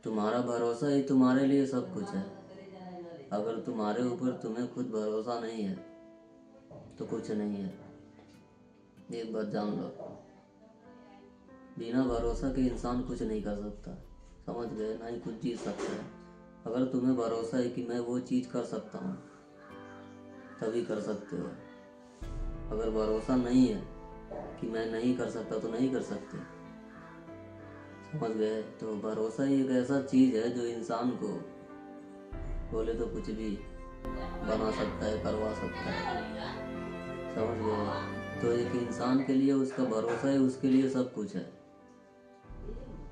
तुम्हारा भरोसा ही तुम्हारे लिए सब कुछ है। अगर तुम्हारे ऊपर तुम्हें खुद भरोसा नहीं है तो कुछ नहीं है। एक बात जान लो, बिना भरोसा के इंसान कुछ नहीं कर सकता, समझ गए? ना ही कुछ जीत सकता है। अगर तुम्हें भरोसा है कि मैं वो चीज़ कर सकता हूँ तभी कर सकते हो। अगर भरोसा नहीं है कि मैं नहीं कर सकता तो नहीं कर सकते, समझ गए? तो भरोसा ही एक ऐसा चीज़ है जो इंसान को बोले तो कुछ भी बना सकता है, करवा सकता है, समझ गए? तो एक इंसान के लिए उसका भरोसा ही उसके लिए सब कुछ है,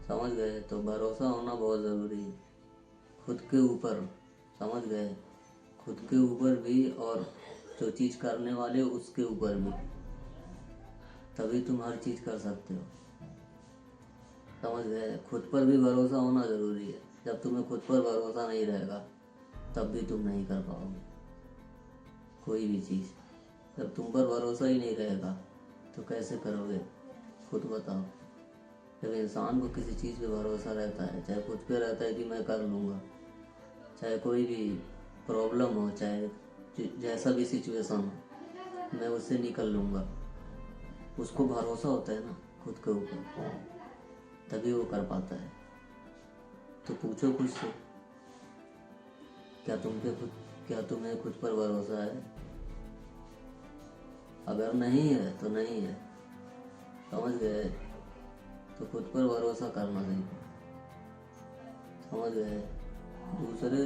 समझ गए? तो भरोसा होना बहुत ज़रूरी है खुद के ऊपर, समझ गए? खुद के ऊपर भी और जो चीज़ करने वाले उसके ऊपर भी, तभी तुम हर चीज़ कर सकते हो, समझ गए? खुद पर भी भरोसा होना ज़रूरी है। जब तुम्हें खुद पर भरोसा नहीं रहेगा तब भी तुम नहीं कर पाओगे कोई भी चीज़। जब तुम पर भरोसा ही नहीं रहेगा तो कैसे करोगे, खुद बताओ। जब इंसान को किसी चीज़ पे भरोसा रहता है, चाहे खुद पे रहता है कि मैं कर लूँगा, चाहे कोई भी प्रॉब्लम हो, चाहे जैसा भी सिचुएशन हो, मैं उससे निकल लूँगा, उसको भरोसा होता है ना खुद के ऊपर, तभी वो कर पाता है। तो पूछो खुद से, क्या तुम्हें खुद पर भरोसा है? अगर नहीं है तो नहीं है, समझ गए? तो खुद पर भरोसा करना सीखो, समझ गए? दूसरे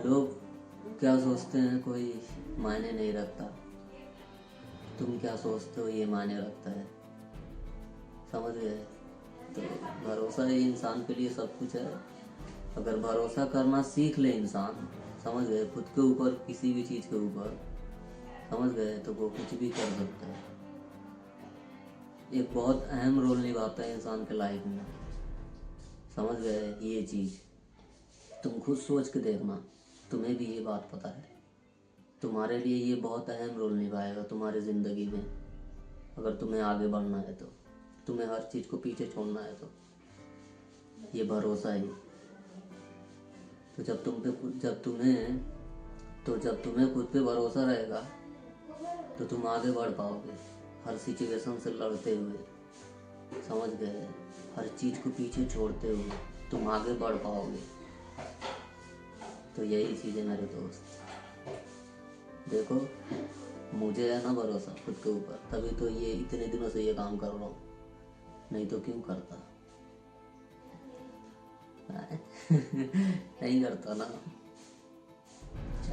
लोग क्या सोचते हैं कोई मायने नहीं रखता, तुम क्या सोचते हो ये मायने रखता है, समझ गए? तो भरोसा ही इंसान के लिए सब कुछ है। अगर भरोसा करना सीख ले इंसान, समझ गए, खुद के ऊपर, किसी भी चीज़ के ऊपर, समझ गए, तो वो कुछ भी कर सकता है। एक बहुत अहम रोल निभाता है इंसान के लाइफ में, समझ गए? ये चीज़ तुम खुद सोच के देखना, तुम्हें भी ये बात पता है, तुम्हारे लिए ये बहुत अहम रोल निभाएगा तुम्हारी ज़िंदगी में। अगर तुम्हें आगे बढ़ना है तो, तुम्हें हर चीज़ को पीछे छोड़ना है तो ये भरोसा ही। तो जब तुम्हें खुद पे भरोसा रहेगा तो तुम आगे बढ़ पाओगे हर सिचुएशन से लड़ते हुए, समझ गए? हर चीज़ को पीछे छोड़ते हुए तुम आगे बढ़ पाओगे। तो यही चीज़ है मेरे दोस्त। देखो, मुझे है ना भरोसा खुद के ऊपर, तभी तो ये इतने दिनों से ये काम कर रहा हूँ, नहीं तो क्यों करता? नहीं करता ना,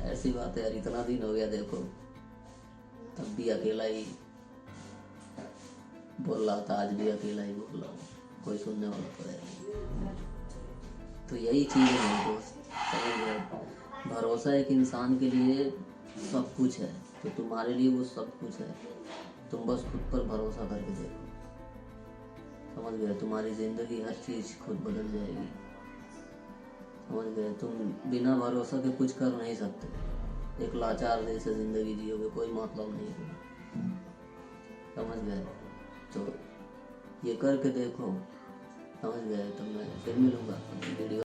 ऐसी बात है यार। इतना दिन हो गया देखो, तब भी अकेला ही बोल रहा था, आज भी अकेला ही बोल रहा हूँ, कोई सुनने वाला तो है नहीं। तो यही चीज़ है मेरे दोस्त, समझ गए? भरोसा एक इंसान के लिए सब कुछ है, तो तुम्हारे लिए वो सब कुछ है। तुम बस खुद पर भरोसा करके देखो, समझ गए? तुम्हारी ज़िंदगी, हर चीज़ खुद बदल जाएगी, समझ गए? तुम बिना भरोसा के कुछ कर नहीं सकते। एक लाचार दिल से ज़िंदगी जियोगे, कोई मतलब नहीं होगा, समझ गए? तो ये करके देखो, समझ गए? तो मैं फिर मिलूँगा वीडियो